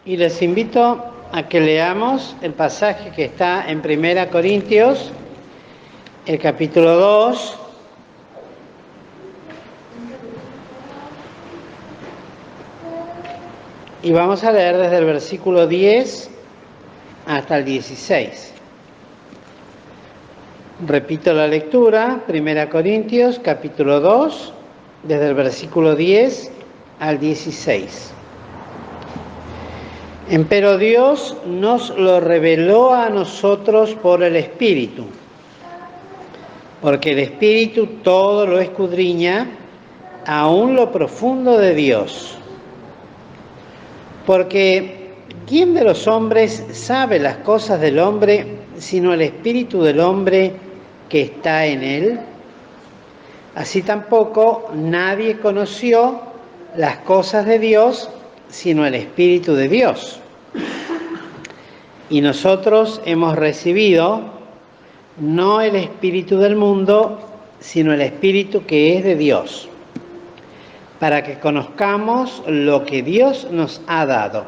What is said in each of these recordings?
Y les invito a que leamos el pasaje que está en 1 Corintios, el capítulo 2, y vamos a leer desde el versículo 10 hasta el 16. Repito la lectura, 1 Corintios, capítulo 2, desde el versículo 10 al 16. Empero Dios nos lo reveló a nosotros por el Espíritu, porque el Espíritu todo lo escudriña, aún lo profundo de Dios. Porque ¿quién de los hombres sabe las cosas del hombre, sino el Espíritu del hombre que está en él? Así tampoco nadie conoció las cosas de Dios, sino el Espíritu de Dios. Y nosotros hemos recibido no el espíritu del mundo, sino el Espíritu que es de Dios, para que conozcamos lo que Dios nos ha dado.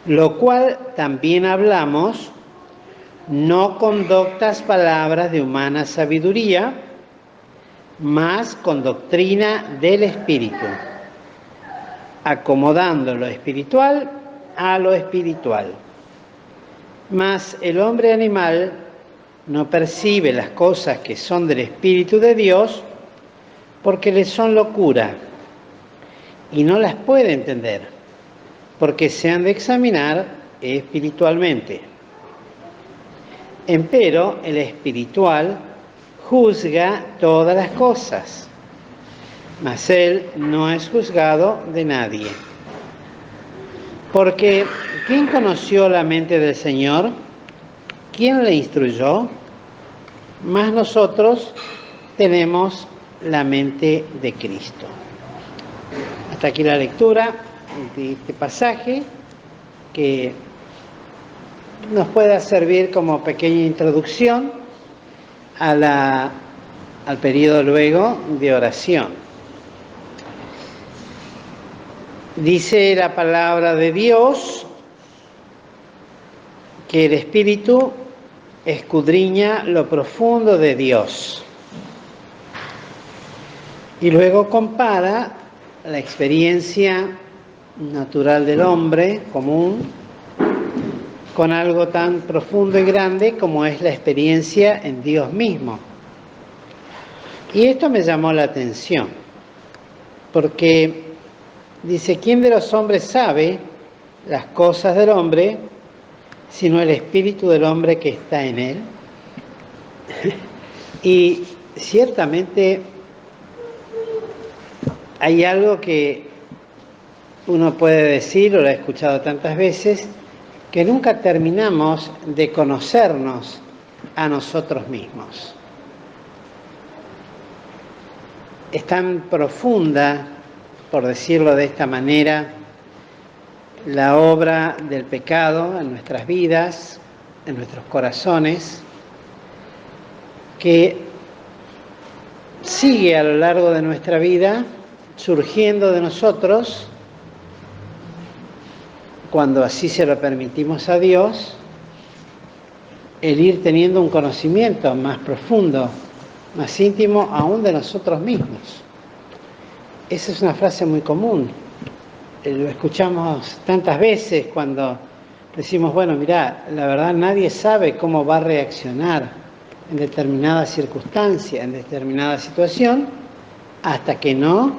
Lo cual también hablamos, no con doctas palabras de humana sabiduría, mas con doctrina del Espíritu, acomodando lo espiritual a lo espiritual. Mas el hombre animal no percibe las cosas que son del Espíritu de Dios, porque le son locura, y no las puede entender, porque se han de examinar espiritualmente. Empero el espiritual juzga todas las cosas, mas él no es juzgado de nadie. Porque ¿quién conoció la mente del Señor? ¿Quién le instruyó? Mas nosotros tenemos la mente de Cristo. Hasta aquí la lectura de este pasaje, que nos pueda servir como pequeña introducción al periodo luego de oración. Dice la palabra de Dios que el Espíritu escudriña lo profundo de Dios. Y luego compara la experiencia natural del hombre común con algo tan profundo y grande como es la experiencia en Dios mismo. Y esto me llamó la atención, porque dice, ¿quién de los hombres sabe las cosas del hombre, sino el espíritu del hombre que está en él? Y ciertamente hay algo que uno puede decir, o lo he escuchado tantas veces, que nunca terminamos de conocernos a nosotros mismos. Es tan profunda, por decirlo de esta manera, la obra del pecado en nuestras vidas, en nuestros corazones, que sigue a lo largo de nuestra vida surgiendo de nosotros, cuando así se lo permitimos a Dios, el ir teniendo un conocimiento más profundo, más íntimo aún de nosotros mismos. Esa es una frase muy común. Lo escuchamos tantas veces cuando decimos, bueno, mirá, la verdad nadie sabe cómo va a reaccionar en determinada circunstancia, en determinada situación, hasta que no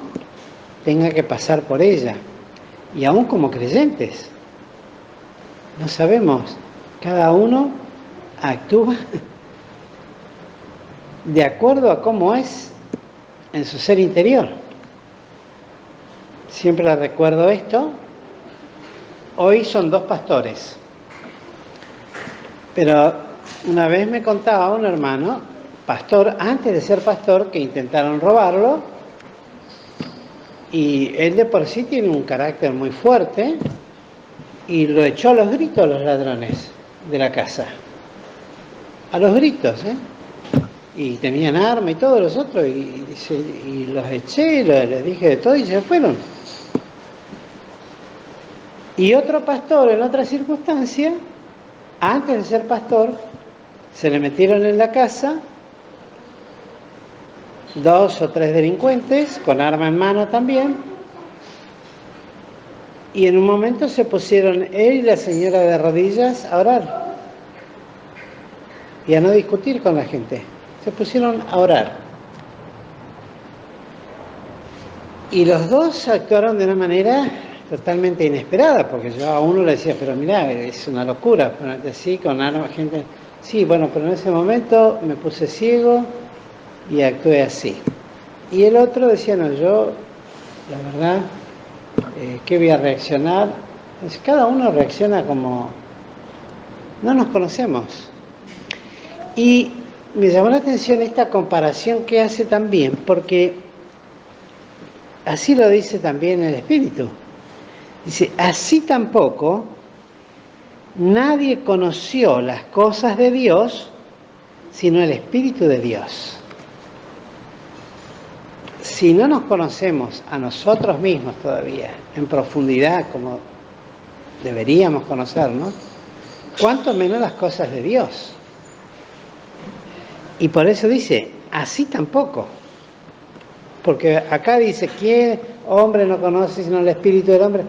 tenga que pasar por ella. Y aún como creyentes, no sabemos, cada uno actúa de acuerdo a cómo es en su ser interior. Siempre les recuerdo esto. Hoy son 2 pastores, pero una vez me contaba un hermano, pastor, antes de ser pastor, que intentaron robarlo, y él de por sí tiene un carácter muy fuerte, y lo echó a los gritos a los ladrones de la casa. A los gritos, Y tenían arma y todos los otros, y los eché, les dije de todo, y se fueron. Y otro pastor en otra circunstancia, antes de ser pastor, se le metieron en la casa 2 o 3 delincuentes, con arma en mano también, y en un momento se pusieron él y la señora de rodillas a orar y a no discutir con la gente. Se pusieron a orar. Y los dos actuaron de una manera totalmente inesperada, porque yo a uno le decía, pero mirá, es una locura ponerte así con armas, gente. Sí, bueno, pero en ese momento me puse ciego y actué así. Y el otro decía, no, yo, la verdad, ¿qué voy a reaccionar? Entonces, cada uno reacciona como no nos conocemos. Y me llamó la atención esta comparación que hace también, porque así lo dice también el Espíritu. Dice, así tampoco nadie conoció las cosas de Dios, sino el Espíritu de Dios. Si no nos conocemos a nosotros mismos todavía, en profundidad, como deberíamos conocernos, cuánto menos las cosas de Dios. Y por eso dice, así tampoco. Porque acá dice, ¿quién hombre no conoce sino el espíritu del hombre?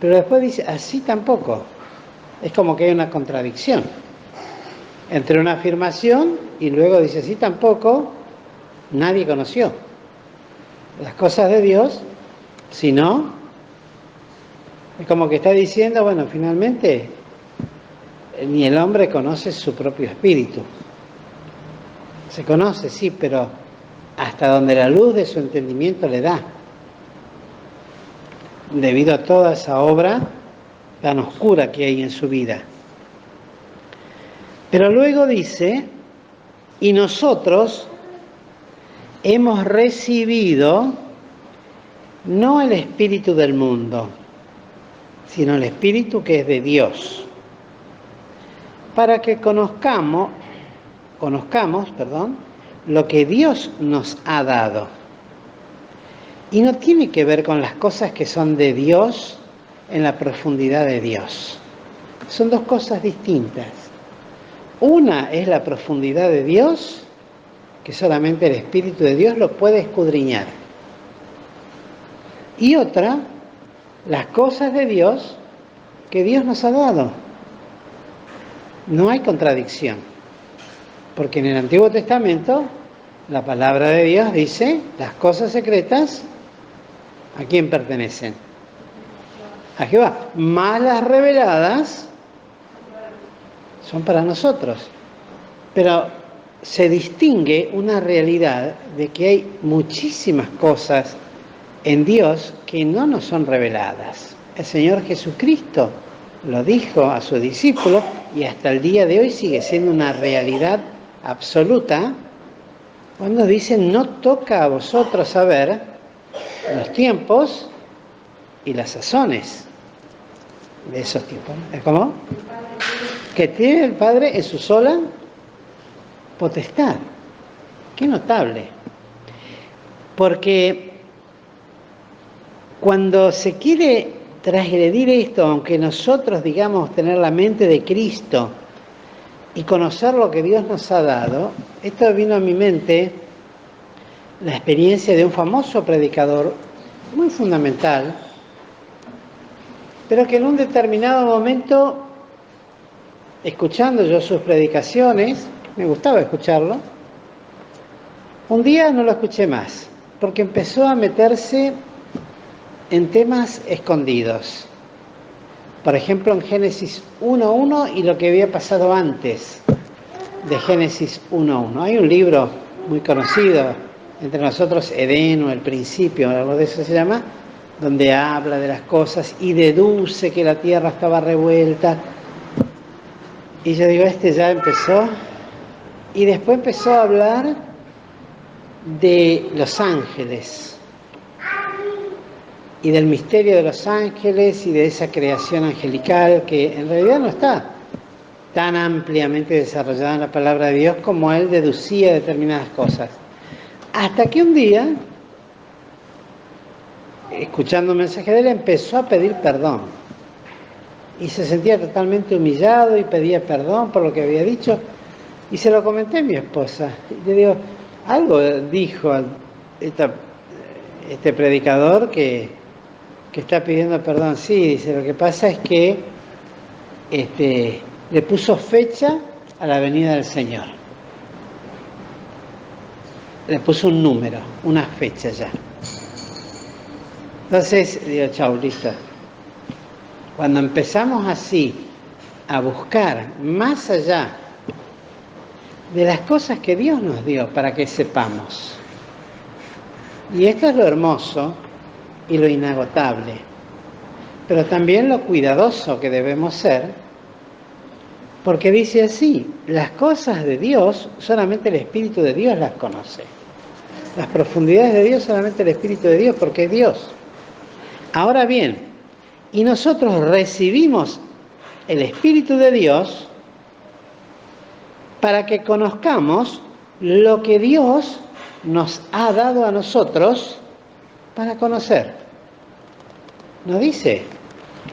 Pero después dice, así tampoco. Es como que hay una contradicción entre una afirmación y luego dice, así tampoco nadie conoció las cosas de Dios, sino, es como que está diciendo, bueno, finalmente ni el hombre conoce su propio espíritu. Se conoce, sí, pero hasta donde la luz de su entendimiento le da, debido a toda esa obra tan oscura que hay en su vida. Pero luego dice, y nosotros hemos recibido no el espíritu del mundo, sino el espíritu que es de Dios, para que conozcamos, lo que Dios nos ha dado. Y no tiene que ver con las cosas que son de Dios en la profundidad de Dios. Son dos cosas distintas. Una es la profundidad de Dios, que solamente el Espíritu de Dios lo puede escudriñar. Y otra, las cosas de Dios que Dios nos ha dado. No hay contradicción, porque en el Antiguo Testamento la palabra de Dios dice, las cosas secretas, ¿a quién pertenecen? A Jehová. Más las reveladas son para nosotros. Pero se distingue una realidad de que hay muchísimas cosas en Dios que no nos son reveladas. El Señor Jesucristo lo dijo a sus discípulos y hasta el día de hoy sigue siendo una realidad absoluta cuando dice, no toca a vosotros saber los tiempos y las sazones de esos tiempos. ¿Cómo? Que tiene el Padre en su sola potestad. Qué notable. Porque cuando se quiere transgredir esto, aunque nosotros digamos tener la mente de Cristo y conocer lo que Dios nos ha dado, esto vino a mi mente la experiencia de un famoso predicador muy fundamental, pero que en un determinado momento, escuchando yo sus predicaciones, me gustaba escucharlo, un día no lo escuché más, porque empezó a meterse en temas escondidos. Por ejemplo, en Génesis 1.1 y lo que había pasado antes de Génesis 1.1. Hay un libro muy conocido entre nosotros, Edén o El Principio, algo de eso se llama, donde habla de las cosas y deduce que la tierra estaba revuelta. Y yo digo, este ya empezó. Y después empezó a hablar de los ángeles y del misterio de los ángeles y de esa creación angelical que en realidad no está tan ampliamente desarrollada en la palabra de Dios como él deducía determinadas cosas. Hasta que un día, escuchando un mensaje de él, empezó a pedir perdón. y se sentía totalmente humillado y pedía perdón por lo que había dicho. Y se lo comenté a mi esposa. Y le digo, algo dijo este predicador que está pidiendo perdón. Sí, dice, lo que pasa es que le puso fecha a la venida del Señor. Le puso un número, una fecha ya. Entonces, digo, chau, listo. Cuando empezamos así a buscar más allá de las cosas que Dios nos dio para que sepamos, y esto es lo hermoso y lo inagotable, pero también lo cuidadoso que debemos ser, porque dice así, las cosas de Dios, solamente el Espíritu de Dios las conoce. Las profundidades de Dios, solamente el Espíritu de Dios, porque es Dios. Ahora bien, y nosotros recibimos el Espíritu de Dios para que conozcamos lo que Dios nos ha dado a nosotros para conocer. No dice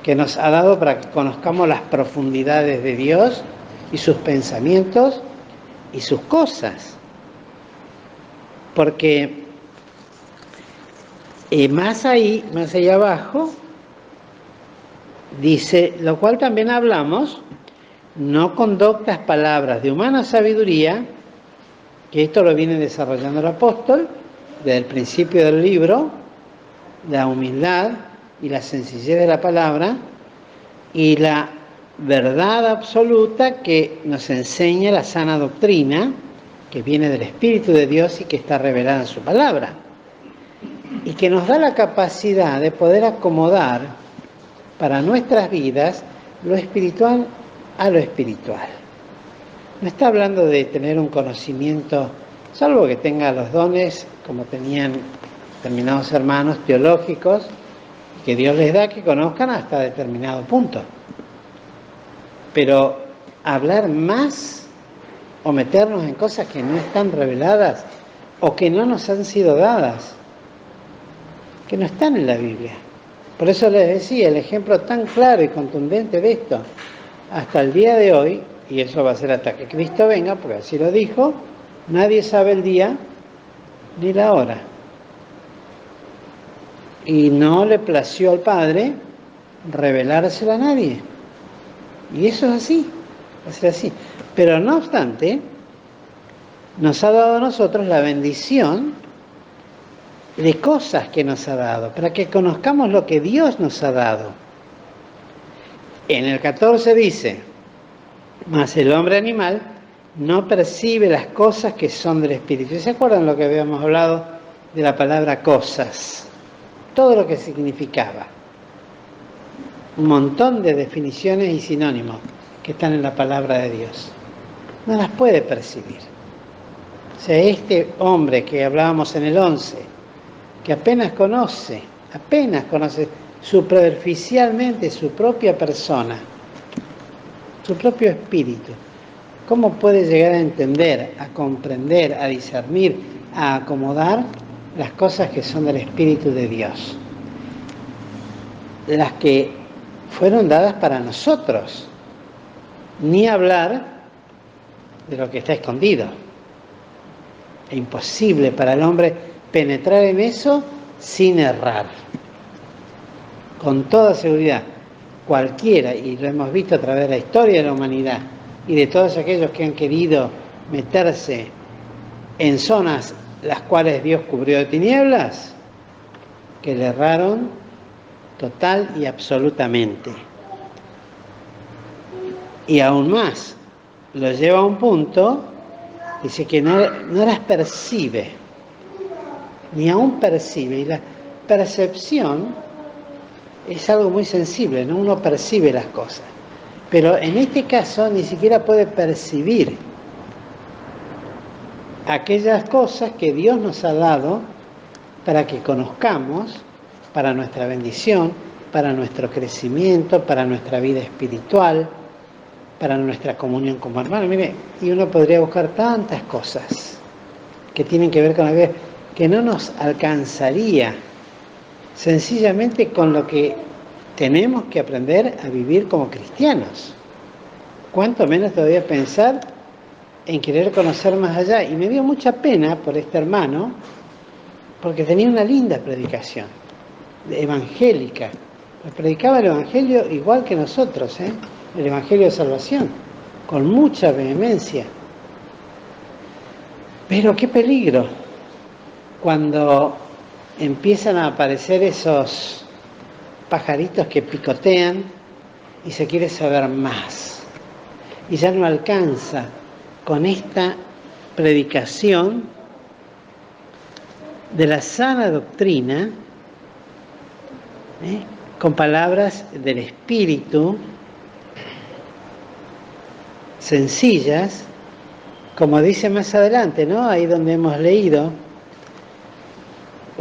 que nos ha dado para que conozcamos las profundidades de Dios y sus pensamientos y sus cosas. Porque más allá abajo, dice, lo cual también hablamos, no con doctas palabras de humana sabiduría, que esto lo viene desarrollando el apóstol desde el principio del libro, la humildad y la sencillez de la palabra y la verdad absoluta que nos enseña la sana doctrina que viene del Espíritu de Dios y que está revelada en su palabra y que nos da la capacidad de poder acomodar para nuestras vidas lo espiritual a lo espiritual. No está hablando de tener un conocimiento, salvo que tenga los dones, como tenían determinados hermanos teológicos, que Dios les da que conozcan hasta determinado punto. Pero hablar más o meternos en cosas que no están reveladas o que no nos han sido dadas, que no están en la Biblia. Por eso les decía, el ejemplo tan claro y contundente de esto, hasta el día de hoy, y eso va a ser hasta que Cristo venga, porque así lo dijo, nadie sabe el día ni la hora. Y no le plació al Padre revelárselo a nadie. Y eso es así, va a ser así. Pero no obstante, nos ha dado a nosotros la bendición de cosas que nos ha dado, para que conozcamos lo que Dios nos ha dado. En el 14 dice, mas el hombre animal no percibe las cosas que son del Espíritu. ¿Se acuerdan lo que habíamos hablado de la palabra cosas? Todo lo que significaba. Un montón de definiciones y sinónimos que están en la palabra de Dios. No las puede percibir. O sea, este hombre que hablábamos en el 11, que apenas conoce superficialmente su propia persona, su propio espíritu, ¿cómo puede llegar a entender, a comprender, a discernir, a acomodar las cosas que son del Espíritu de Dios? Las que fueron dadas para nosotros, ni hablar de lo que está escondido. Es imposible para el hombre penetrar en eso sin errar. Con toda seguridad, cualquiera, y lo hemos visto a través de la historia de la humanidad y de todos aquellos que han querido meterse en zonas las cuales Dios cubrió de tinieblas, que le erraron total y absolutamente. Y aún más, lo lleva a un punto, dice que no las percibe, ni aún percibe. Y la percepción es algo muy sensible, ¿no? Uno percibe las cosas. Pero en este caso ni siquiera puede percibir aquellas cosas que Dios nos ha dado para que conozcamos, para nuestra bendición, para nuestro crecimiento, para nuestra vida espiritual, para nuestra comunión como hermanos. Mire, y uno podría buscar tantas cosas que tienen que ver con la vida, que no nos alcanzaría sencillamente con lo que tenemos que aprender a vivir como cristianos. Cuanto menos todavía pensar en querer conocer más allá. Y me dio mucha pena por este hermano, porque tenía una linda predicación, evangélica. Predicaba el Evangelio igual que nosotros, el Evangelio de salvación, con mucha vehemencia. Pero qué peligro cuando empiezan a aparecer esos pajaritos que picotean y se quiere saber más. Y ya no alcanza con esta predicación de la sana doctrina, con palabras del Espíritu, sencillas, como dice más adelante, ¿no? Ahí donde hemos leído,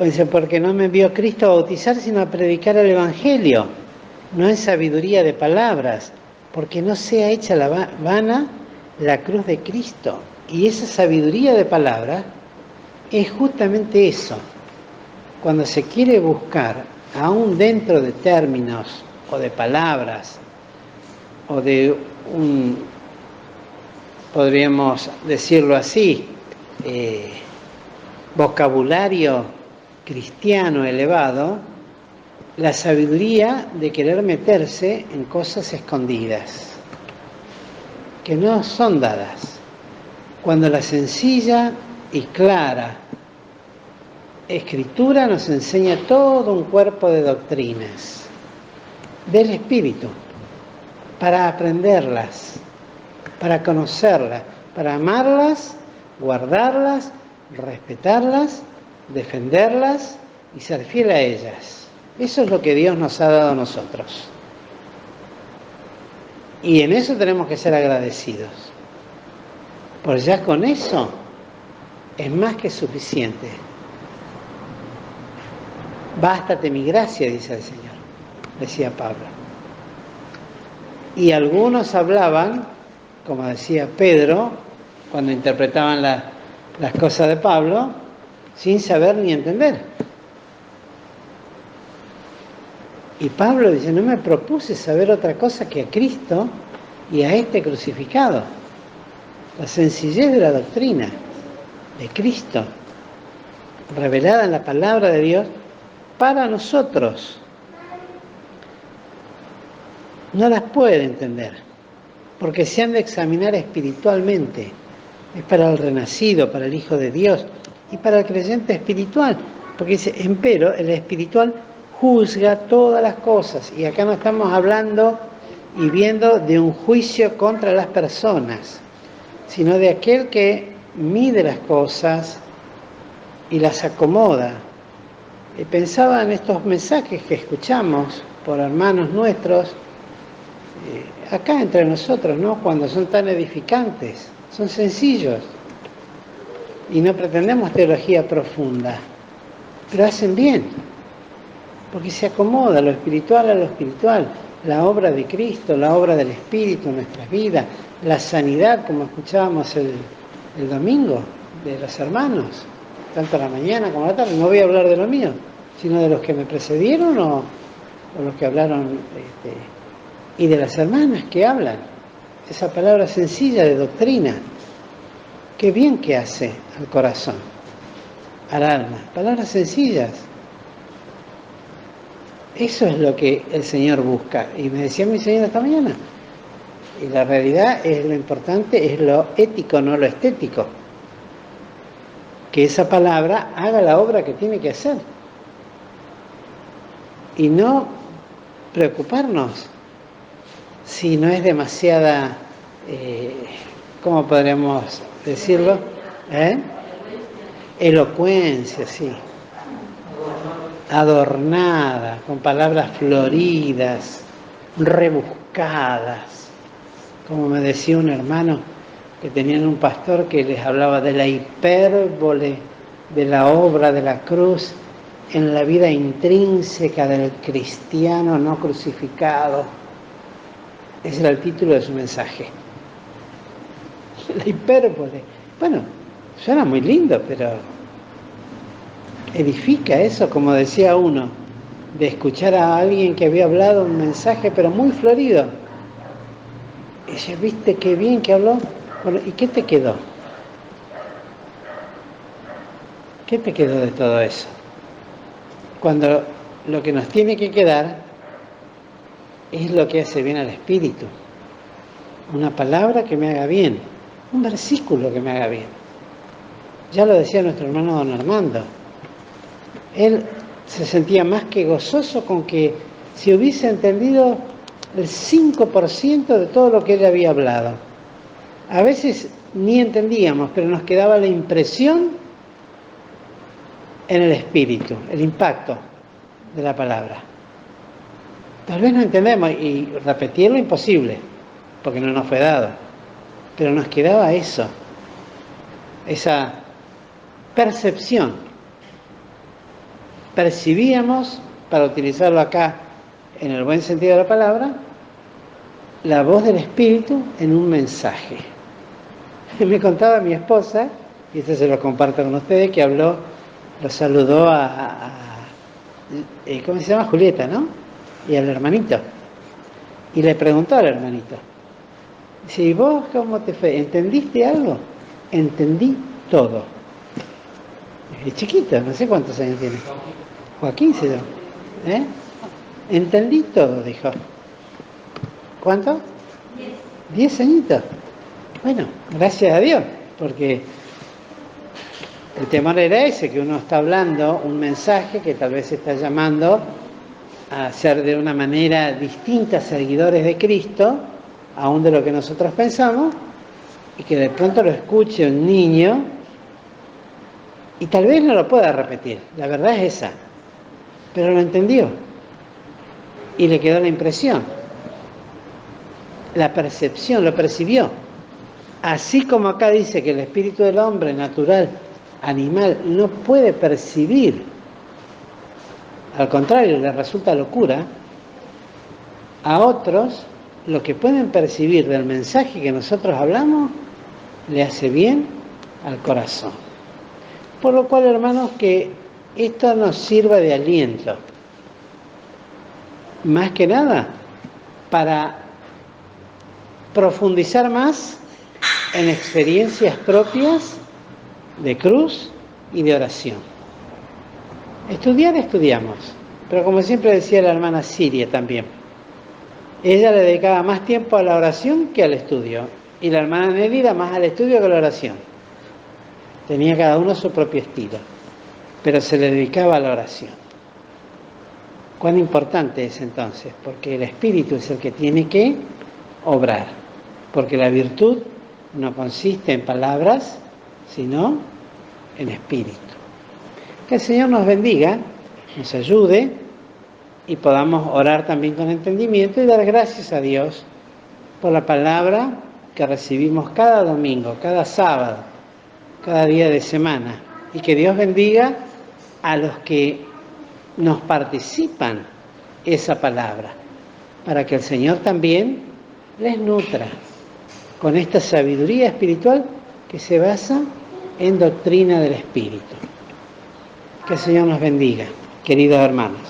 dice, porque no me envió Cristo a bautizar, sino a predicar el Evangelio, no en sabiduría de palabras, porque no sea hecha vana la cruz de Cristo. Y esa sabiduría de palabras es justamente eso, cuando se quiere buscar, aún dentro de términos o de palabras, o de podríamos decirlo así, vocabulario cristiano elevado, la sabiduría de querer meterse en cosas escondidas, que no son dadas, cuando la sencilla y clara Escritura nos enseña todo un cuerpo de doctrinas del Espíritu, para aprenderlas, para conocerlas, para amarlas, guardarlas, respetarlas, defenderlas y ser fiel a ellas. Eso es lo que Dios nos ha dado a nosotros. Y en eso tenemos que ser agradecidos. Pues ya con eso es más que suficiente. Bástate mi gracia, dice el Señor, decía Pablo. Y algunos hablaban, como decía Pedro, cuando interpretaban las cosas de Pablo, sin saber ni entender. Y Pablo dice, no me propuse saber otra cosa que a Cristo y a este crucificado. La sencillez de la doctrina de Cristo, revelada en la palabra de Dios, para nosotros. No las puede entender, porque se han de examinar espiritualmente. Es para el renacido, para el Hijo de Dios y para el creyente espiritual. Porque dice, empero, el espiritual juzga todas las cosas. Y acá no estamos hablando y viendo de un juicio contra las personas, sino de aquel que mide las cosas y las acomoda. Pensaba en estos mensajes que escuchamos por hermanos nuestros, acá entre nosotros, ¿no? Cuando son tan edificantes, son sencillos y no pretendemos teología profunda, pero hacen bien, porque se acomoda lo espiritual a lo espiritual, la obra de Cristo, la obra del Espíritu en nuestras vidas, la sanidad, como escuchábamos el domingo de los hermanos, tanto a la mañana como a la tarde. No voy a hablar de lo mío, sino de los que me precedieron o los que hablaron, y de las hermanas que hablan. Esa palabra sencilla de doctrina, qué bien que hace al corazón, al alma. Palabras sencillas. Eso es lo que el Señor busca. Y me decía mi Señor esta mañana, y la realidad es lo importante, es lo ético, no lo estético. Que esa palabra haga la obra que tiene que hacer. Y no preocuparnos si no es demasiada, ¿cómo podríamos decirlo? Elocuencia, sí. Adornada, con palabras floridas, rebuscadas. Como me decía un hermano que tenían un pastor que les hablaba de la hipérbole de la obra de la cruz en la vida intrínseca del cristiano no crucificado. Ese era el título de su mensaje. La hipérbole. Bueno, suena muy lindo, pero edifica eso, como decía uno. de escuchar a alguien que había hablado un mensaje, pero muy florido. Y dice, ¿viste qué bien que habló? Bueno, ¿y qué te quedó? ¿Qué te quedó de todo eso? Cuando lo que nos tiene que quedar es lo que hace bien al espíritu. Una palabra que me haga bien, un versículo que me haga bien. Ya lo decía nuestro hermano don Armando. Él se sentía más que gozoso con que si hubiese entendido el 5% de todo lo que él había hablado. A veces ni entendíamos, pero nos quedaba la impresión en el espíritu, el impacto de la palabra. Tal vez no entendemos y repetirlo imposible, porque no nos fue dado, pero nos quedaba eso, esa percepción. Percibíamos, para utilizarlo acá en el buen sentido de la palabra, la voz del espíritu en un mensaje. Me contaba mi esposa, y esto se lo comparto con ustedes, que habló, lo saludó ¿cómo se llama? Julieta, ¿no? Y al hermanito. Y le preguntó al hermanito, dice, ¿y vos cómo te fue? ¿Entendiste algo? Entendí todo. Es chiquito, no sé cuántos años tiene. Joaquín se llama. Entendí todo, dijo. ¿Cuánto? 10 añitos. Bueno, gracias a Dios, porque el temor era ese, que uno está hablando un mensaje que tal vez está llamando a ser de una manera distinta seguidores de Cristo, aún de lo que nosotros pensamos, y que de pronto lo escuche un niño y tal vez no lo pueda repetir, la verdad es esa, pero lo entendió y le quedó la impresión, la percepción, lo percibió. Así como acá dice que el espíritu del hombre natural, animal, no puede percibir, al contrario, le resulta locura, a otros lo que pueden percibir del mensaje que nosotros hablamos le hace bien al corazón. Por lo cual, hermanos, que esto nos sirva de aliento, más que nada para profundizar más en experiencias propias de cruz y de oración. Estudiar estudiamos, pero como siempre decía la hermana Siria también, ella le dedicaba más tiempo a la oración que al estudio, y la hermana Nelida más al estudio que a la oración. Tenía cada uno su propio estilo, pero se le dedicaba a la oración. ¿Cuán importante es entonces? Porque el Espíritu es el que tiene que obrar, porque la virtud no consiste en palabras, sino en espíritu. Que el Señor nos bendiga, nos ayude y podamos orar también con entendimiento y dar gracias a Dios por la palabra que recibimos cada domingo, cada sábado, cada día de semana. Y que Dios bendiga a los que nos participan esa palabra, para que el Señor también les nutra con esta sabiduría espiritual que se basa en doctrina del Espíritu. Que el Señor nos bendiga, queridos hermanos.